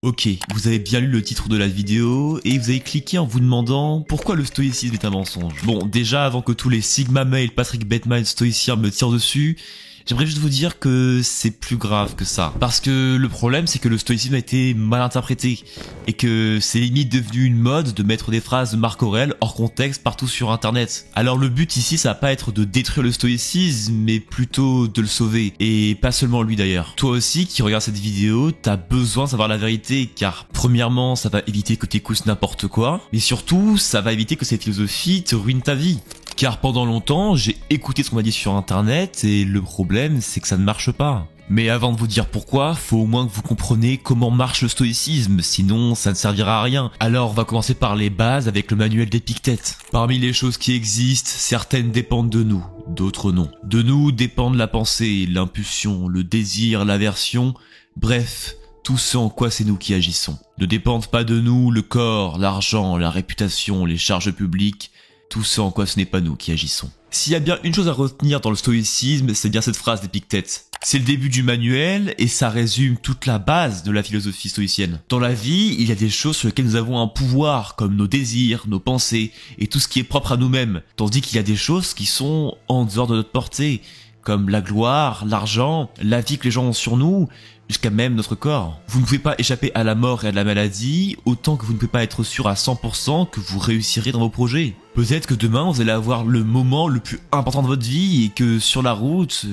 Ok, vous avez bien lu le titre de la vidéo et vous avez cliqué en vous demandant pourquoi le stoïcisme est un mensonge. Bon, déjà avant que tous les Sigma Mail, Patrick Bateman stoïciens me tirent dessus, j'aimerais juste vous dire que c'est plus grave que ça. Parce que le problème, c'est que le stoïcisme a été mal interprété. Et que c'est limite devenu une mode de mettre des phrases de Marc Aurèle hors contexte partout sur internet. Alors le but ici, ça va pas être de détruire le stoïcisme, mais plutôt de le sauver. Et pas seulement lui d'ailleurs. Toi aussi qui regardes cette vidéo, t'as besoin de savoir la vérité, car premièrement, ça va éviter que t'écoutes n'importe quoi. Mais surtout, ça va éviter que cette philosophie te ruine ta vie. Car pendant longtemps, j'ai écouté ce qu'on m'a dit sur internet et le problème, c'est que ça ne marche pas. Mais avant de vous dire pourquoi, faut au moins que vous compreniez comment marche le stoïcisme, sinon ça ne servira à rien. Alors on va commencer par les bases avec le manuel d'Épictète. Parmi les choses qui existent, certaines dépendent de nous, d'autres non. De nous dépendent la pensée, l'impulsion, le désir, l'aversion, bref, tout ce en quoi c'est nous qui agissons. Ne dépendent pas de nous le corps, l'argent, la réputation, les charges publiques, tout ce en quoi ce n'est pas nous qui agissons. S'il y a bien une chose à retenir dans le stoïcisme, c'est bien cette phrase d'Épictète. C'est le début du manuel et ça résume toute la base de la philosophie stoïcienne. Dans la vie, il y a des choses sur lesquelles nous avons un pouvoir, comme nos désirs, nos pensées et tout ce qui est propre à nous-mêmes. Tandis qu'il y a des choses qui sont en dehors de notre portée, comme la gloire, l'argent, la vie que les gens ont sur nous, jusqu'à même notre corps. Vous ne pouvez pas échapper à la mort et à la maladie, autant que vous ne pouvez pas être sûr à 100% que vous réussirez dans vos projets. Peut-être que demain, vous allez avoir le moment le plus important de votre vie et que sur la route,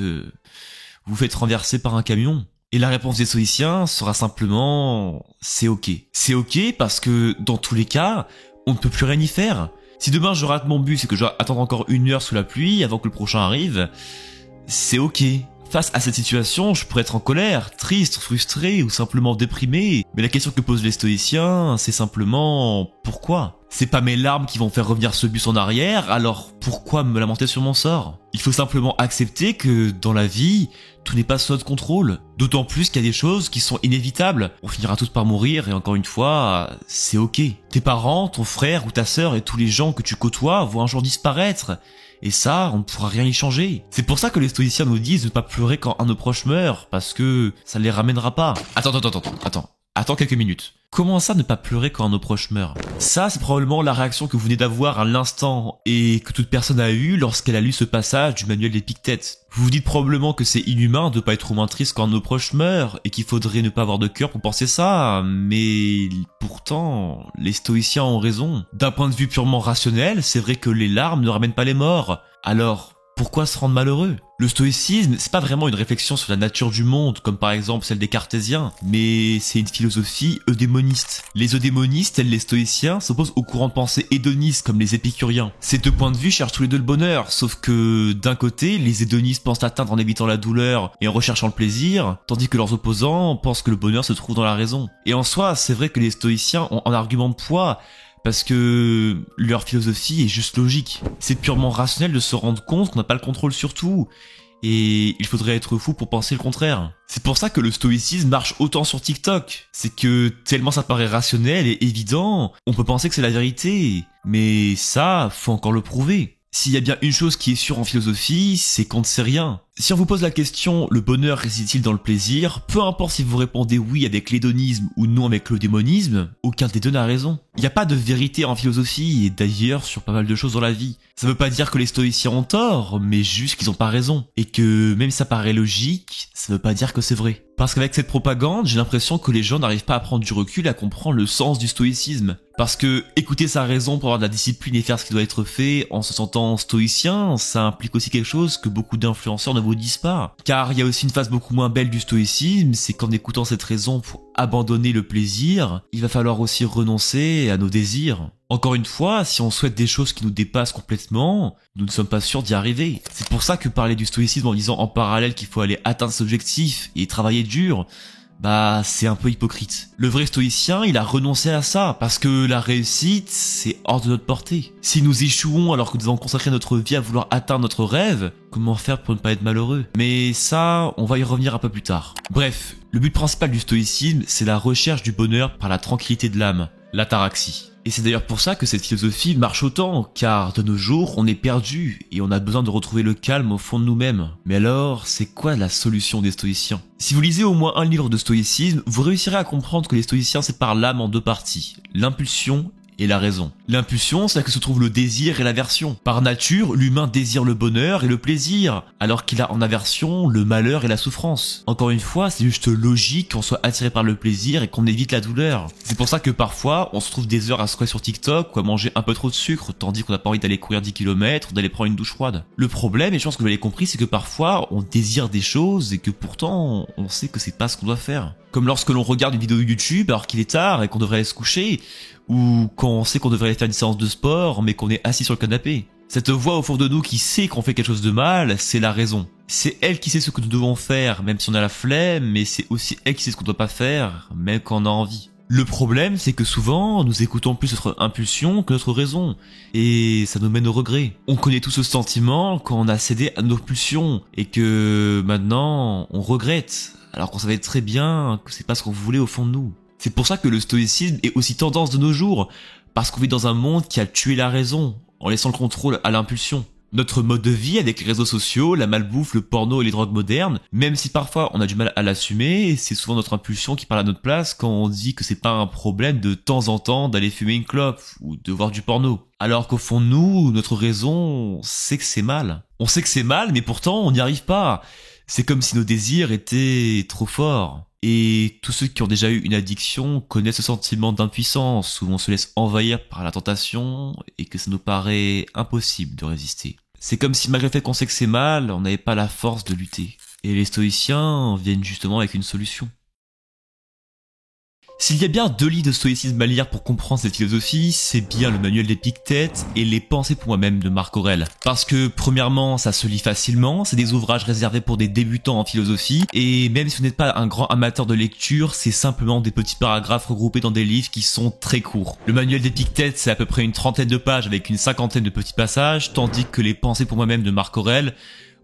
vous faites renverser par un camion. Et la réponse des stoïciens sera simplement « c'est ok ». C'est ok parce que, dans tous les cas, on ne peut plus rien y faire. Si demain je rate mon bus et que je dois attendre encore 1 heure sous la pluie avant que le prochain arrive, c'est ok. Face à cette situation, je pourrais être en colère, triste, frustré ou simplement déprimé. Mais la question que posent les stoïciens, c'est simplement pourquoi ? C'est pas mes larmes qui vont faire revenir ce bus en arrière, alors pourquoi me lamenter sur mon sort ? Il faut simplement accepter que dans la vie, tout n'est pas sous notre contrôle. D'autant plus qu'il y a des choses qui sont inévitables. On finira tous par mourir et encore une fois, c'est ok. Tes parents, ton frère ou ta sœur et tous les gens que tu côtoies vont un jour disparaître. Et ça, on ne pourra rien y changer. C'est pour ça que les stoïciens nous disent de ne pas pleurer quand un de nos proches meurt, parce que ça ne les ramènera pas. Attends quelques minutes. Comment ça ne pas pleurer quand un de nos proches meurt ? Ça, c'est probablement la réaction que vous venez d'avoir à l'instant et que toute personne a eue lorsqu'elle a lu ce passage du manuel d'Épictète. Vous vous dites probablement que c'est inhumain de pas être au moins triste quand un de nos proches meurt et qu'il faudrait ne pas avoir de cœur pour penser ça, mais pourtant, les stoïciens ont raison. D'un point de vue purement rationnel, c'est vrai que les larmes ne ramènent pas les morts. Alors, pourquoi se rendre malheureux ? Le stoïcisme, c'est pas vraiment une réflexion sur la nature du monde, comme par exemple celle des cartésiens, mais c'est une philosophie eudémoniste. Les eudémonistes, tels les stoïciens, s'opposent au courant de pensée hédoniste, comme les épicuriens. Ces deux points de vue cherchent tous les deux le bonheur, sauf que d'un côté, les hédonistes pensent l'atteindre en évitant la douleur et en recherchant le plaisir, tandis que leurs opposants pensent que le bonheur se trouve dans la raison. Et en soi, c'est vrai que les stoïciens ont un argument de poids, parce que leur philosophie est juste logique. C'est purement rationnel de se rendre compte qu'on n'a pas le contrôle sur tout. Et il faudrait être fou pour penser le contraire. C'est pour ça que le stoïcisme marche autant sur TikTok. C'est que tellement ça paraît rationnel et évident, on peut penser que c'est la vérité. Mais ça, faut encore le prouver. S'il y a bien une chose qui est sûre en philosophie, c'est qu'on ne sait rien. Si on vous pose la question, le bonheur réside-t-il dans le plaisir ? Peu importe si vous répondez oui avec l'hédonisme ou non avec l'eudémonisme, aucun des deux n'a raison. Il n'y a pas de vérité en philosophie et d'ailleurs sur pas mal de choses dans la vie. Ça veut pas dire que les stoïciens ont tort, mais juste qu'ils ont pas raison. Et que même si ça paraît logique, ça veut pas dire que c'est vrai. Parce qu'avec cette propagande, j'ai l'impression que les gens n'arrivent pas à prendre du recul et à comprendre le sens du stoïcisme. Parce que écouter sa raison pour avoir de la discipline et faire ce qui doit être fait en se sentant stoïcien, ça implique aussi quelque chose que beaucoup d'influenceurs ne vous disent pas. Car il y a aussi une phase beaucoup moins belle du stoïcisme, c'est qu'en écoutant cette raison pour abandonner le plaisir, il va falloir aussi renoncer à nos désirs. Encore une fois, si on souhaite des choses qui nous dépassent complètement, nous ne sommes pas sûrs d'y arriver. C'est pour ça que parler du stoïcisme en disant en parallèle qu'il faut aller atteindre cet objectif et travailler dur, c'est un peu hypocrite. Le vrai stoïcien, il a renoncé à ça, parce que la réussite, c'est hors de notre portée. Si nous échouons alors que nous avons consacré notre vie à vouloir atteindre notre rêve, comment faire pour ne pas être malheureux ? Mais ça, on va y revenir un peu plus tard. Bref, le but principal du stoïcisme, c'est la recherche du bonheur par la tranquillité de l'âme, l'ataraxie. Et c'est d'ailleurs pour ça que cette philosophie marche autant, car de nos jours, on est perdu et on a besoin de retrouver le calme au fond de nous-mêmes. Mais alors, c'est quoi la solution des stoïciens? Si vous lisez au moins un livre de stoïcisme, vous réussirez à comprendre que les stoïciens séparent l'âme en deux parties, l'impulsion et la raison. L'impulsion, c'est là que se trouve le désir et l'aversion. Par nature, l'humain désire le bonheur et le plaisir, alors qu'il a en aversion le malheur et la souffrance. Encore une fois, c'est juste logique qu'on soit attiré par le plaisir et qu'on évite la douleur. C'est pour ça que parfois, on se trouve des heures à scroller sur TikTok ou à manger un peu trop de sucre, tandis qu'on n'a pas envie d'aller courir 10 km ou d'aller prendre une douche froide. Le problème, et je pense que vous l'avez compris, c'est que parfois, on désire des choses et que pourtant, on sait que c'est pas ce qu'on doit faire. Comme lorsque l'on regarde une vidéo YouTube alors qu'il est tard et qu'on devrait aller se coucher, ou quand on sait qu'on devrait aller faire une séance de sport mais qu'on est assis sur le canapé. Cette voix au fond de nous qui sait qu'on fait quelque chose de mal, c'est la raison. C'est elle qui sait ce que nous devons faire même si on a la flemme, mais c'est aussi elle qui sait ce qu'on doit pas faire même quand on a envie. Le problème, c'est que souvent, nous écoutons plus notre impulsion que notre raison, et ça nous mène au regret. On connaît tout ce sentiment quand on a cédé à nos pulsions, et que maintenant, on regrette, alors qu'on savait très bien que c'est pas ce qu'on voulait au fond de nous. C'est pour ça que le stoïcisme est aussi tendance de nos jours, parce qu'on vit dans un monde qui a tué la raison, en laissant le contrôle à l'impulsion. Notre mode de vie avec les réseaux sociaux, la malbouffe, le porno et les drogues modernes, même si parfois on a du mal à l'assumer, c'est souvent notre impulsion qui parle à notre place quand on dit que c'est pas un problème de temps en temps d'aller fumer une clope ou de voir du porno. Alors qu'au fond de nous, notre raison sait que c'est mal. On sait que c'est mal, mais pourtant on n'y arrive pas. C'est comme si nos désirs étaient trop forts. Et tous ceux qui ont déjà eu une addiction connaissent ce sentiment d'impuissance où on se laisse envahir par la tentation et que ça nous paraît impossible de résister. C'est comme si malgré le fait qu'on sait que c'est mal, on n'avait pas la force de lutter. Et les stoïciens viennent justement avec une solution. S'il y a bien deux livres de stoïcisme à lire pour comprendre cette philosophie, c'est bien le manuel d'Épictète et les pensées pour moi-même de Marc Aurèle. Parce que premièrement, ça se lit facilement, c'est des ouvrages réservés pour des débutants en philosophie, et même si vous n'êtes pas un grand amateur de lecture, c'est simplement des petits paragraphes regroupés dans des livres qui sont très courts. Le manuel d'Épictète, c'est à peu près une trentaine de pages avec une cinquantaine de petits passages, tandis que les pensées pour moi-même de Marc Aurèle,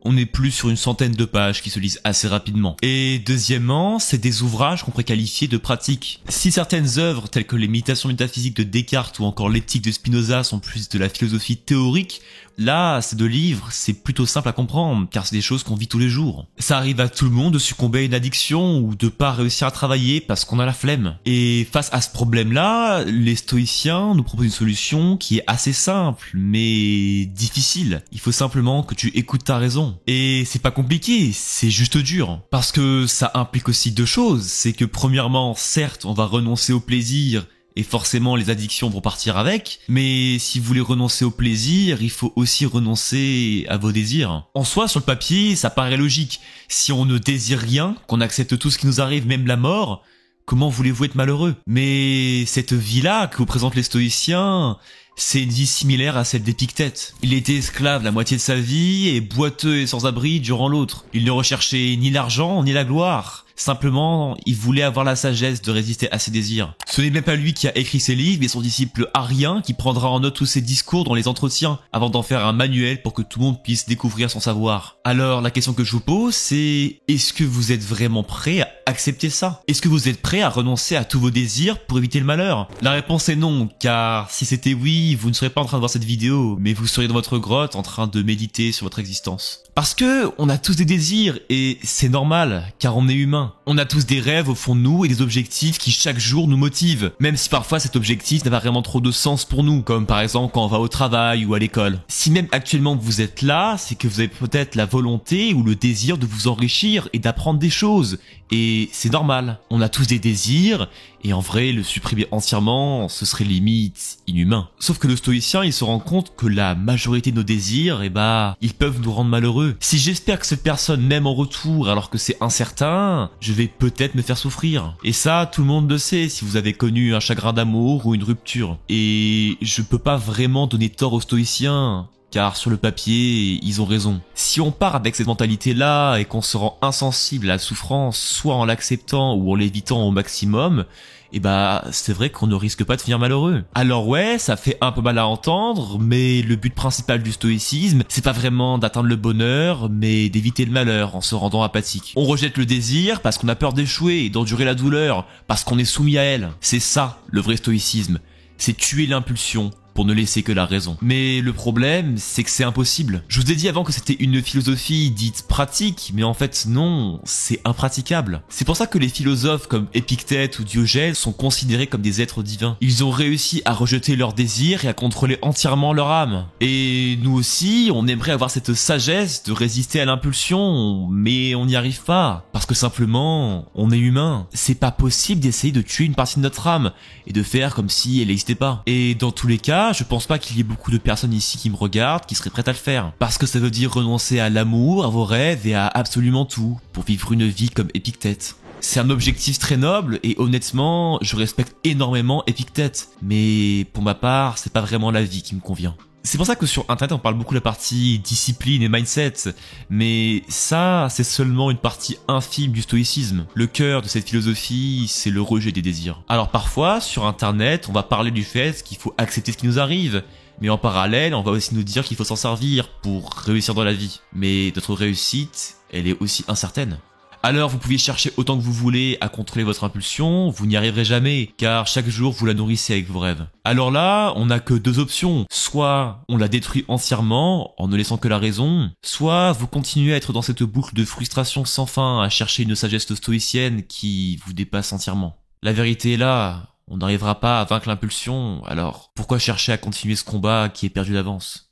on est plus sur une centaine de pages qui se lisent assez rapidement. Et deuxièmement, c'est des ouvrages qu'on pourrait qualifier de pratiques. Si certaines œuvres, telles que les Méditations métaphysiques de Descartes ou encore l'Éthique de Spinoza sont plus de la philosophie théorique, là, ces deux livres, c'est plutôt simple à comprendre, car c'est des choses qu'on vit tous les jours. Ça arrive à tout le monde de succomber à une addiction ou de pas réussir à travailler parce qu'on a la flemme. Et face à ce problème-là, les stoïciens nous proposent une solution qui est assez simple, mais difficile. Il faut simplement que tu écoutes ta raison. Et c'est pas compliqué, c'est juste dur. Parce que ça implique aussi deux choses, c'est que premièrement, certes, on va renoncer au plaisir, et forcément les addictions vont partir avec, mais si vous voulez renoncer au plaisir, il faut aussi renoncer à vos désirs. En soi, sur le papier, ça paraît logique. Si on ne désire rien, qu'on accepte tout ce qui nous arrive, même la mort, comment voulez-vous être malheureux? Mais cette vie-là que vous présentent les stoïciens, c'est une vie similaire à celle d'Épictète. Il était esclave la moitié de sa vie et boiteux et sans abri durant l'autre. Il ne recherchait ni l'argent ni la gloire. Simplement, il voulait avoir la sagesse de résister à ses désirs. Ce n'est même pas lui qui a écrit ses livres, mais son disciple Arien qui prendra en note tous ses discours dans les entretiens, avant d'en faire un manuel pour que tout le monde puisse découvrir son savoir. Alors, la question que je vous pose, c'est est-ce que vous êtes vraiment prêt à accepter ça? Est-ce que vous êtes prêt à renoncer à tous vos désirs pour éviter le malheur? La réponse est non, car si c'était oui, vous ne serez pas en train de voir cette vidéo, mais vous seriez dans votre grotte en train de méditer sur votre existence. Parce que on a tous des désirs, et c'est normal, car on est humain. On a tous des rêves au fond de nous et des objectifs qui chaque jour nous motivent, même si parfois cet objectif n'a pas vraiment trop de sens pour nous, comme par exemple quand on va au travail ou à l'école. Si même actuellement vous êtes là, c'est que vous avez peut-être la volonté ou le désir de vous enrichir et d'apprendre des choses, et c'est normal. On a tous des désirs, et en vrai, le supprimer entièrement, ce serait limite inhumain. Sauf que le stoïcien, il se rend compte que la majorité de nos désirs, ils peuvent nous rendre malheureux. Si j'espère que cette personne m'aime en retour alors que c'est incertain, je vais peut-être me faire souffrir. Et ça, tout le monde le sait si vous avez connu un chagrin d'amour ou une rupture. Et je peux pas vraiment donner tort aux stoïciens, car sur le papier, ils ont raison. Si on part avec cette mentalité-là et qu'on se rend insensible à la souffrance, soit en l'acceptant ou en l'évitant au maximum, c'est vrai qu'on ne risque pas de finir malheureux. Alors ouais, ça fait un peu mal à entendre, mais le but principal du stoïcisme, c'est pas vraiment d'atteindre le bonheur, mais d'éviter le malheur en se rendant apathique. On rejette le désir parce qu'on a peur d'échouer et d'endurer la douleur, parce qu'on est soumis à elle. C'est ça, le vrai stoïcisme. c'est tuer l'impulsion pour ne laisser que la raison. Mais le problème, c'est que c'est impossible. Je vous ai dit avant que c'était une philosophie dite pratique, mais en fait non, c'est impraticable. C'est pour ça que les philosophes comme Épictète ou Diogène sont considérés comme des êtres divins. Ils ont réussi à rejeter leurs désirs et à contrôler entièrement leur âme. Et nous aussi, on aimerait avoir cette sagesse de résister à l'impulsion, mais on n'y arrive pas. Parce que simplement, on est humain. C'est pas possible d'essayer de tuer une partie de notre âme et de faire comme si elle n'existait pas. Et dans tous les cas, je pense pas qu'il y ait beaucoup de personnes ici qui me regardent qui seraient prêtes à le faire. Parce que ça veut dire renoncer à l'amour, à vos rêves et à absolument tout pour vivre une vie comme Épictète. C'est un objectif très noble et honnêtement, je respecte énormément Épictète. Mais pour ma part, c'est pas vraiment la vie qui me convient. C'est pour ça que sur internet on parle beaucoup de la partie discipline et mindset, mais ça c'est seulement une partie infime du stoïcisme. Le cœur de cette philosophie c'est le rejet des désirs. Alors parfois sur internet on va parler du fait qu'il faut accepter ce qui nous arrive, mais en parallèle on va aussi nous dire qu'il faut s'en servir pour réussir dans la vie. Mais notre réussite elle est aussi incertaine. Alors vous pouvez chercher autant que vous voulez à contrôler votre impulsion, vous n'y arriverez jamais, car chaque jour vous la nourrissez avec vos rêves. Alors là, on n'a que deux options. Soit on la détruit entièrement, en ne laissant que la raison, soit vous continuez à être dans cette boucle de frustration sans fin, à chercher une sagesse stoïcienne qui vous dépasse entièrement. La vérité est là, on n'arrivera pas à vaincre l'impulsion, alors pourquoi chercher à continuer ce combat qui est perdu d'avance ?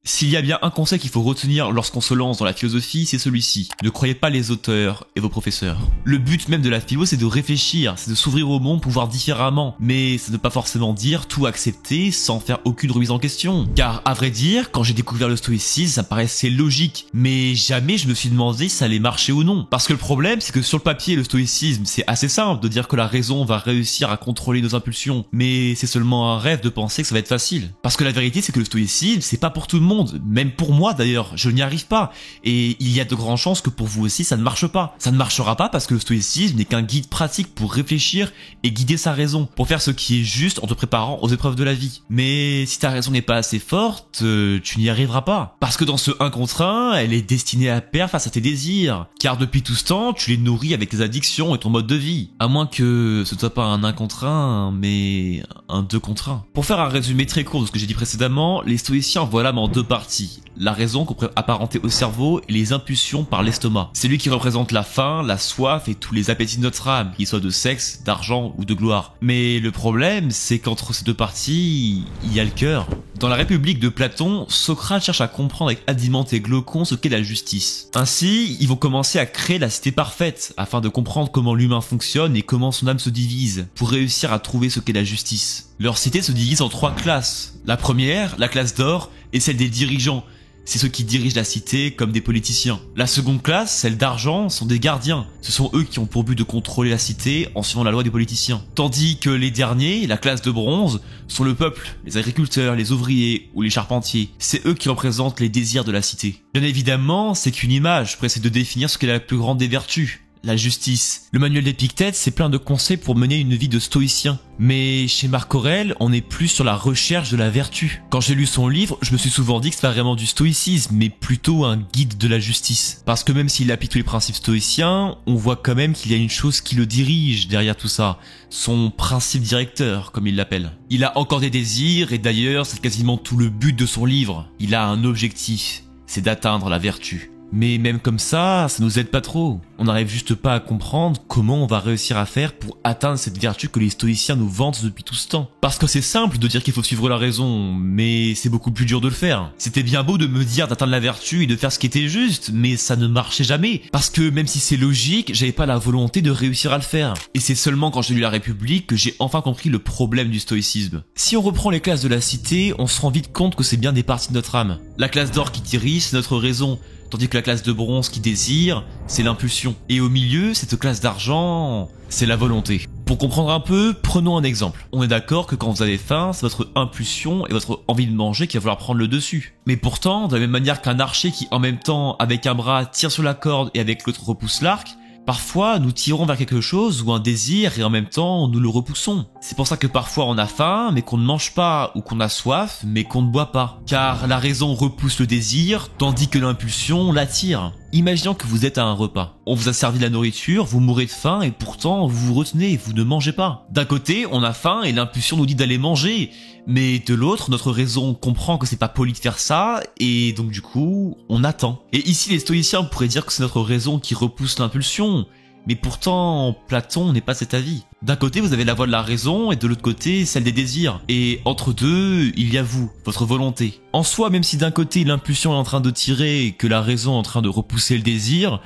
S'il y a bien un conseil qu'il faut retenir lorsqu'on se lance dans la philosophie, c'est celui-ci. Ne croyez pas les auteurs et vos professeurs. Le but même de la philo, c'est de réfléchir, c'est de s'ouvrir au monde pour voir différemment. Mais ça ne veut pas forcément dire tout accepter sans faire aucune remise en question. Car à vrai dire, quand j'ai découvert le stoïcisme, ça me paraissait logique. Mais jamais je me suis demandé si ça allait marcher ou non. Parce que le problème, c'est que sur le papier, le stoïcisme, c'est assez simple de dire que la raison va réussir à contrôler nos impulsions. Mais c'est seulement un rêve de penser que ça va être facile. Parce que la vérité, c'est que le stoïcisme, c'est pas pour tout le monde. Même pour moi d'ailleurs, je n'y arrive pas. Et il y a de grandes chances que pour vous aussi ça ne marche pas. Ça ne marchera pas parce que le stoïcisme n'est qu'un guide pratique pour réfléchir et guider sa raison, pour faire ce qui est juste en te préparant aux épreuves de la vie. Mais si ta raison n'est pas assez forte, tu n'y arriveras pas. Parce que dans ce 1 contre 1, elle est destinée à perdre face à tes désirs. Car depuis tout ce temps, tu les nourris avec tes addictions et ton mode de vie. À moins que ce ne soit pas un 1 contre 1, mais un 2 contre 1. Pour faire un résumé très court de ce que j'ai dit précédemment, les stoïciens voient l'âme en deux parties. La raison qu'on pourrait apparenter au cerveau et les impulsions par l'estomac. C'est lui qui représente la faim, la soif et tous les appétits de notre âme, qu'ils soient de sexe, d'argent ou de gloire. Mais le problème, c'est qu'entre ces deux parties, il y a le cœur. Dans la République de Platon, Socrate cherche à comprendre avec Adimante et Glaucon ce qu'est la justice. Ainsi, ils vont commencer à créer la cité parfaite, afin de comprendre comment l'humain fonctionne et comment son âme se divise, pour réussir à trouver ce qu'est la justice. Leur cité se divise en 3 classes. La première, la classe d'or, est celle des dirigeants. C'est ceux qui dirigent la cité comme des politiciens. La seconde classe, celle d'argent, sont des gardiens. Ce sont eux qui ont pour but de contrôler la cité en suivant la loi des politiciens. Tandis que les derniers, la classe de bronze, sont le peuple, les agriculteurs, les ouvriers ou les charpentiers. C'est eux qui représentent les désirs de la cité. Bien évidemment, c'est qu'une image pour essayer de définir ce qu'est la plus grande des vertus. La justice. Le manuel d'Épictète, c'est plein de conseils pour mener une vie de stoïcien. Mais chez Marc Aurèle, on est plus sur la recherche de la vertu. Quand j'ai lu son livre, je me suis souvent dit que c'est pas vraiment du stoïcisme, mais plutôt un guide de la justice. Parce que même s'il applique tous les principes stoïciens, on voit quand même qu'il y a une chose qui le dirige derrière tout ça. Son principe directeur, comme il l'appelle. Il a encore des désirs, et d'ailleurs, c'est quasiment tout le but de son livre. Il a un objectif, c'est d'atteindre la vertu. Mais même comme ça nous aide pas trop. On n'arrive juste pas à comprendre comment on va réussir à faire pour atteindre cette vertu que les stoïciens nous vantent depuis tout ce temps. Parce que c'est simple de dire qu'il faut suivre la raison, mais c'est beaucoup plus dur de le faire. C'était bien beau de me dire d'atteindre la vertu et de faire ce qui était juste, mais ça ne marchait jamais. Parce que même si c'est logique, j'avais pas la volonté de réussir à le faire. Et c'est seulement quand j'ai lu La République que j'ai enfin compris le problème du stoïcisme. Si on reprend les classes de la cité, on se rend vite compte que c'est bien des parties de notre âme. La classe d'or qui dirige, c'est notre raison. Tandis que la classe de bronze qui désire, c'est l'impulsion. Et au milieu, cette classe d'argent, c'est la volonté. Pour comprendre un peu, prenons un exemple. On est d'accord que quand vous avez faim, c'est votre impulsion et votre envie de manger qui va vouloir prendre le dessus. Mais pourtant, de la même manière qu'un archer qui en même temps, avec un bras, tire sur la corde et avec l'autre repousse l'arc, parfois, nous tirons vers quelque chose ou un désir et en même temps, nous le repoussons. C'est pour ça que parfois on a faim, mais qu'on ne mange pas, ou qu'on a soif, mais qu'on ne boit pas. Car la raison repousse le désir, tandis que l'impulsion l'attire. Imaginons que vous êtes à un repas. On vous a servi de la nourriture, vous mourrez de faim et pourtant vous vous retenez, vous ne mangez pas. D'un côté, on a faim et l'impulsion nous dit d'aller manger. Mais de l'autre, notre raison comprend que c'est pas poli de faire ça et donc du coup, on attend. Et ici, les stoïciens pourraient dire que c'est notre raison qui repousse l'impulsion. Mais pourtant, Platon n'est pas cet avis. D'un côté, vous avez la voix de la raison, et de l'autre côté, celle des désirs. Et entre deux, il y a vous, votre volonté. En soi, même si d'un côté, l'impulsion est en train de tirer, et que la raison est en train de repousser le désir,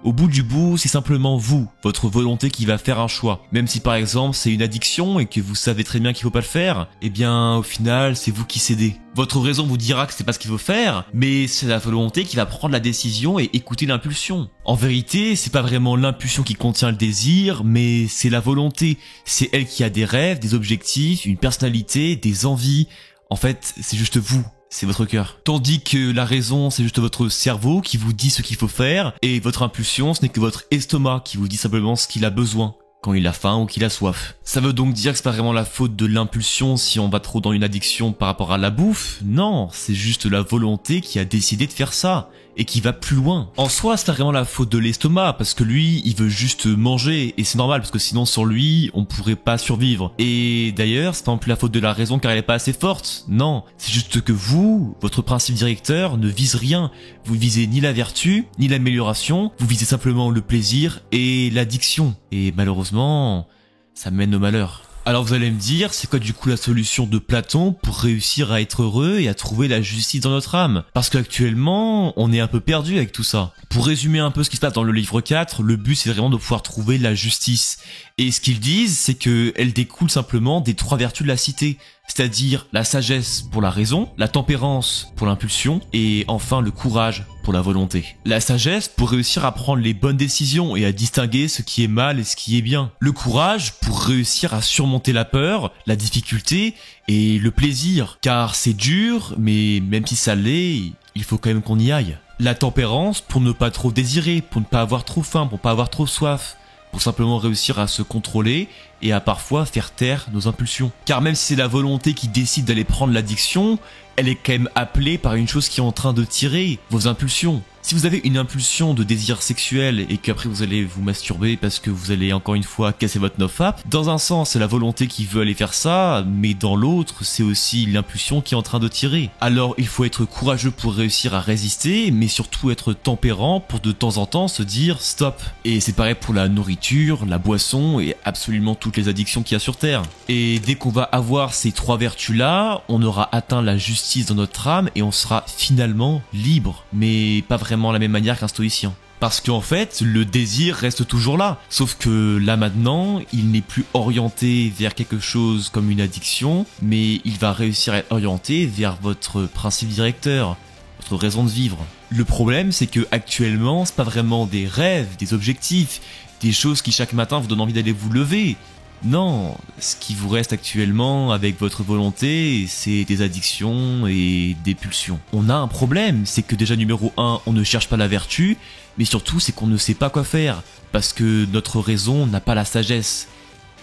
au bout du bout, c'est simplement vous, votre volonté qui va faire un choix. Même si par exemple c'est une addiction et que vous savez très bien qu'il faut pas le faire, eh bien au final c'est vous qui cédez. Votre raison vous dira que c'est pas ce qu'il faut faire, mais c'est la volonté qui va prendre la décision et écouter l'impulsion. En vérité, c'est pas vraiment l'impulsion qui contient le désir, mais c'est la volonté. C'est elle qui a des rêves, des objectifs, une personnalité, des envies. En fait, c'est juste vous. C'est votre cœur. Tandis que la raison, c'est juste votre cerveau qui vous dit ce qu'il faut faire, et votre impulsion, ce n'est que votre estomac qui vous dit simplement ce qu'il a besoin, quand il a faim ou qu'il a soif. Ça veut donc dire que c'est pas vraiment la faute de l'impulsion si on va trop dans une addiction par rapport à la bouffe. Non, c'est juste la volonté qui a décidé de faire ça, et qui va plus loin. En soi, c'est pas vraiment la faute de l'estomac, parce que lui, il veut juste manger, et c'est normal, parce que sinon, sans lui, on pourrait pas survivre. Et d'ailleurs, c'est pas non plus la faute de la raison car elle est pas assez forte. Non, c'est juste que vous, votre principe directeur, ne vise rien. Vous visez ni la vertu, ni l'amélioration, vous visez simplement le plaisir et l'addiction. Et malheureusement, ça mène au malheur. Alors vous allez me dire, c'est quoi du coup la solution de Platon pour réussir à être heureux et à trouver la justice dans notre âme? Parce qu'actuellement, on est un peu perdu avec tout ça. Pour résumer un peu ce qui se passe dans le livre 4, le but c'est vraiment de pouvoir trouver la justice. Et ce qu'ils disent, c'est qu'elle découle simplement des 3 vertus de la cité. C'est-à-dire la sagesse pour la raison, la tempérance pour l'impulsion, et enfin le courage pour la volonté. La sagesse pour réussir à prendre les bonnes décisions et à distinguer ce qui est mal et ce qui est bien. Le courage pour réussir à surmonter la peur, la difficulté et le plaisir. Car c'est dur, mais même si ça l'est, il faut quand même qu'on y aille. La tempérance pour ne pas trop désirer, pour ne pas avoir trop faim, pour ne pas avoir trop soif. Pour simplement réussir à se contrôler et à parfois faire taire nos impulsions. Car même si c'est la volonté qui décide d'aller prendre l'addiction, elle est quand même appelée par une chose qui est en train de tirer vos impulsions. Si vous avez une impulsion de désir sexuel et qu'après vous allez vous masturber parce que vous allez encore une fois casser votre nofap, dans un sens c'est la volonté qui veut aller faire ça, mais dans l'autre c'est aussi l'impulsion qui est en train de tirer. Alors il faut être courageux pour réussir à résister, mais surtout être tempérant pour de temps en temps se dire stop. Et c'est pareil pour la nourriture, la boisson et absolument toutes les addictions qu'il y a sur Terre. Et dès qu'on va avoir ces 3 vertus là, on aura atteint la justice dans notre âme et on sera finalement libre, mais pas vraiment la même manière qu'un stoïcien. Parce qu'en fait, le désir reste toujours là. Sauf que là maintenant, il n'est plus orienté vers quelque chose comme une addiction, mais il va réussir à être orienté vers votre principe directeur, votre raison de vivre. Le problème, c'est que actuellement, c'est pas vraiment des rêves, des objectifs, des choses qui chaque matin vous donnent envie d'aller vous lever. Non, ce qui vous reste actuellement avec votre volonté, c'est des addictions et des pulsions. On a un problème, c'est que déjà numéro 1, on ne cherche pas la vertu, mais surtout c'est qu'on ne sait pas quoi faire, parce que notre raison n'a pas la sagesse.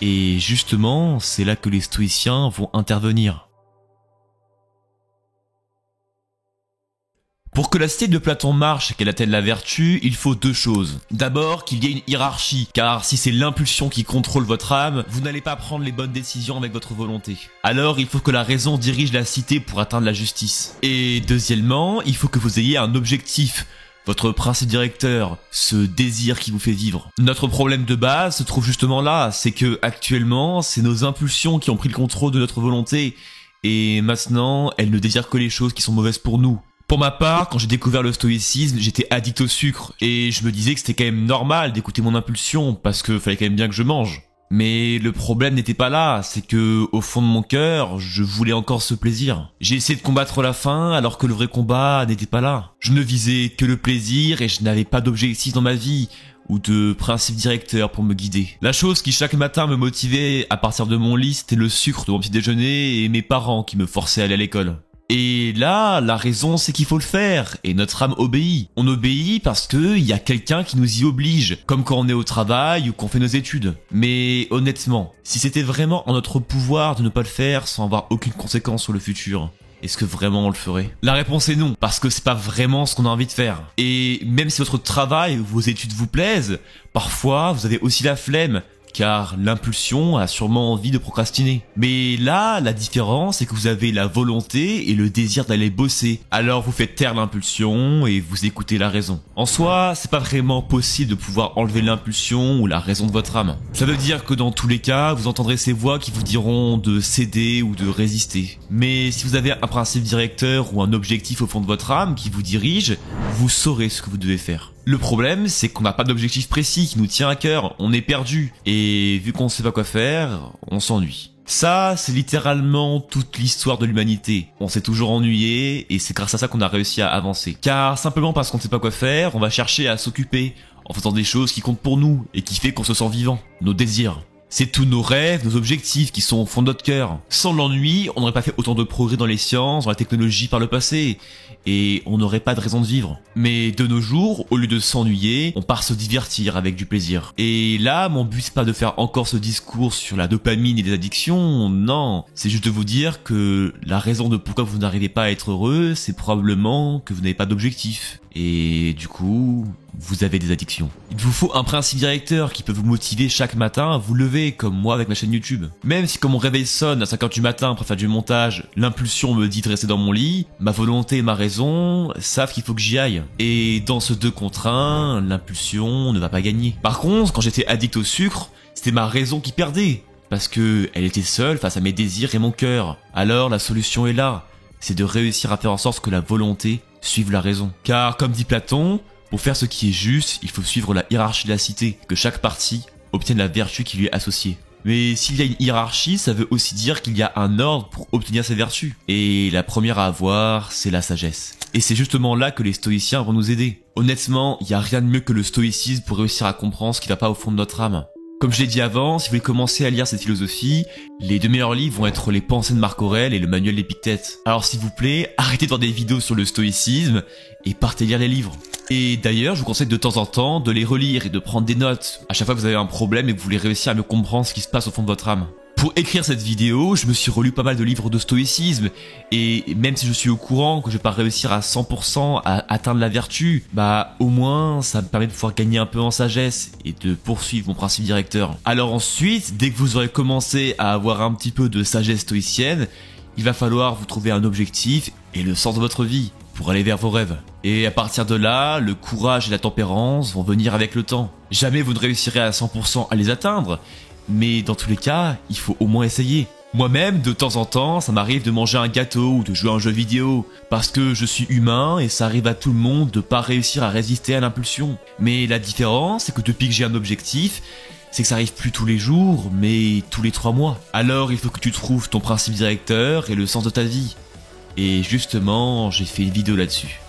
Et justement, c'est là que les stoïciens vont intervenir. Pour que la cité de Platon marche et qu'elle atteigne la vertu, il faut 2 choses. D'abord, qu'il y ait une hiérarchie, car si c'est l'impulsion qui contrôle votre âme, vous n'allez pas prendre les bonnes décisions avec votre volonté. Alors, il faut que la raison dirige la cité pour atteindre la justice. Et deuxièmement, il faut que vous ayez un objectif, votre principe directeur, ce désir qui vous fait vivre. Notre problème de base se trouve justement là, c'est que actuellement, c'est nos impulsions qui ont pris le contrôle de notre volonté, et maintenant, elles ne désirent que les choses qui sont mauvaises pour nous. Pour ma part, quand j'ai découvert le stoïcisme, j'étais addict au sucre et je me disais que c'était quand même normal d'écouter mon impulsion parce que fallait quand même bien que je mange. Mais le problème n'était pas là, c'est que au fond de mon cœur, je voulais encore ce plaisir. J'ai essayé de combattre la faim alors que le vrai combat n'était pas là. Je ne visais que le plaisir et je n'avais pas d'objectif dans ma vie ou de principe directeur pour me guider. La chose qui chaque matin me motivait à partir de mon lit, c'était le sucre de mon petit déjeuner et mes parents qui me forçaient à aller à l'école. Et là, la raison c'est qu'il faut le faire, et notre âme obéit. On obéit parce que y a quelqu'un qui nous y oblige, comme quand on est au travail ou qu'on fait nos études. Mais honnêtement, si c'était vraiment en notre pouvoir de ne pas le faire sans avoir aucune conséquence sur le futur, est-ce que vraiment on le ferait? La réponse est non, parce que c'est pas vraiment ce qu'on a envie de faire. Et même si votre travail ou vos études vous plaisent, parfois vous avez aussi la flemme, car l'impulsion a sûrement envie de procrastiner. Mais là, la différence, c'est que vous avez la volonté et le désir d'aller bosser. Alors vous faites taire l'impulsion et vous écoutez la raison. En soi, c'est pas vraiment possible de pouvoir enlever l'impulsion ou la raison de votre âme. Ça veut dire que dans tous les cas, vous entendrez ces voix qui vous diront de céder ou de résister. Mais si vous avez un principe directeur ou un objectif au fond de votre âme qui vous dirige, vous saurez ce que vous devez faire. Le problème, c'est qu'on n'a pas d'objectif précis qui nous tient à cœur, on est perdu, et vu qu'on sait pas quoi faire, on s'ennuie. Ça, c'est littéralement toute l'histoire de l'humanité. On s'est toujours ennuyé, et c'est grâce à ça qu'on a réussi à avancer. Car simplement parce qu'on ne sait pas quoi faire, on va chercher à s'occuper, en faisant des choses qui comptent pour nous, et qui fait qu'on se sent vivant. Nos désirs. C'est tous nos rêves, nos objectifs qui sont au fond de notre cœur. Sans l'ennui, on n'aurait pas fait autant de progrès dans les sciences, dans la technologie par le passé, et on n'aurait pas de raison de vivre. Mais de nos jours, au lieu de s'ennuyer, on part se divertir avec du plaisir. Et là, mon but c'est pas de faire encore ce discours sur la dopamine et les addictions, non. C'est juste de vous dire que la raison de pourquoi vous n'arrivez pas à être heureux, c'est probablement que vous n'avez pas d'objectif. Et du coup, vous avez des addictions. Il vous faut un principe directeur qui peut vous motiver chaque matin à vous lever, comme moi avec ma chaîne YouTube. Même si quand mon réveil sonne à 5h du matin pour faire du montage, l'impulsion me dit de rester dans mon lit, ma volonté et ma raison savent qu'il faut que j'y aille. Et dans ce 2 contre 1, l'impulsion ne va pas gagner. Par contre, quand j'étais addict au sucre, c'était ma raison qui perdait. Parce que elle était seule face à mes désirs et mon cœur. Alors la solution est là. C'est de réussir à faire en sorte que la volonté suive la raison. Car comme dit Platon, pour faire ce qui est juste, il faut suivre la hiérarchie de la cité, que chaque partie obtienne la vertu qui lui est associée. Mais s'il y a une hiérarchie, ça veut aussi dire qu'il y a un ordre pour obtenir ces vertus. Et la première à avoir, c'est la sagesse. Et c'est justement là que les stoïciens vont nous aider. Honnêtement, il n'y a rien de mieux que le stoïcisme pour réussir à comprendre ce qui ne va pas au fond de notre âme. Comme je l'ai dit avant, si vous voulez commencer à lire cette philosophie, les 2 meilleurs livres vont être les Pensées de Marc Aurèle et le Manuel d'Épictète. Alors s'il vous plaît, arrêtez de voir des vidéos sur le stoïcisme et partez lire les livres. Et d'ailleurs, je vous conseille de temps en temps de les relire et de prendre des notes à chaque fois que vous avez un problème et que vous voulez réussir à mieux comprendre ce qui se passe au fond de votre âme. Pour écrire cette vidéo, je me suis relu pas mal de livres de stoïcisme, et même si je suis au courant que je vais pas réussir à 100% à atteindre la vertu, bah au moins ça me permet de pouvoir gagner un peu en sagesse et de poursuivre mon principe directeur. Alors ensuite, dès que vous aurez commencé à avoir un petit peu de sagesse stoïcienne, il va falloir vous trouver un objectif et le sens de votre vie pour aller vers vos rêves. Et à partir de là, le courage et la tempérance vont venir avec le temps. Jamais vous ne réussirez à 100% à les atteindre, mais dans tous les cas, il faut au moins essayer. Moi-même, de temps en temps, ça m'arrive de manger un gâteau ou de jouer à un jeu vidéo, parce que je suis humain et ça arrive à tout le monde de pas réussir à résister à l'impulsion. Mais la différence, c'est que depuis que j'ai un objectif, c'est que ça arrive plus tous les jours, mais tous les 3 mois. Alors il faut que tu trouves ton principe directeur et le sens de ta vie. Et justement, j'ai fait une vidéo là-dessus.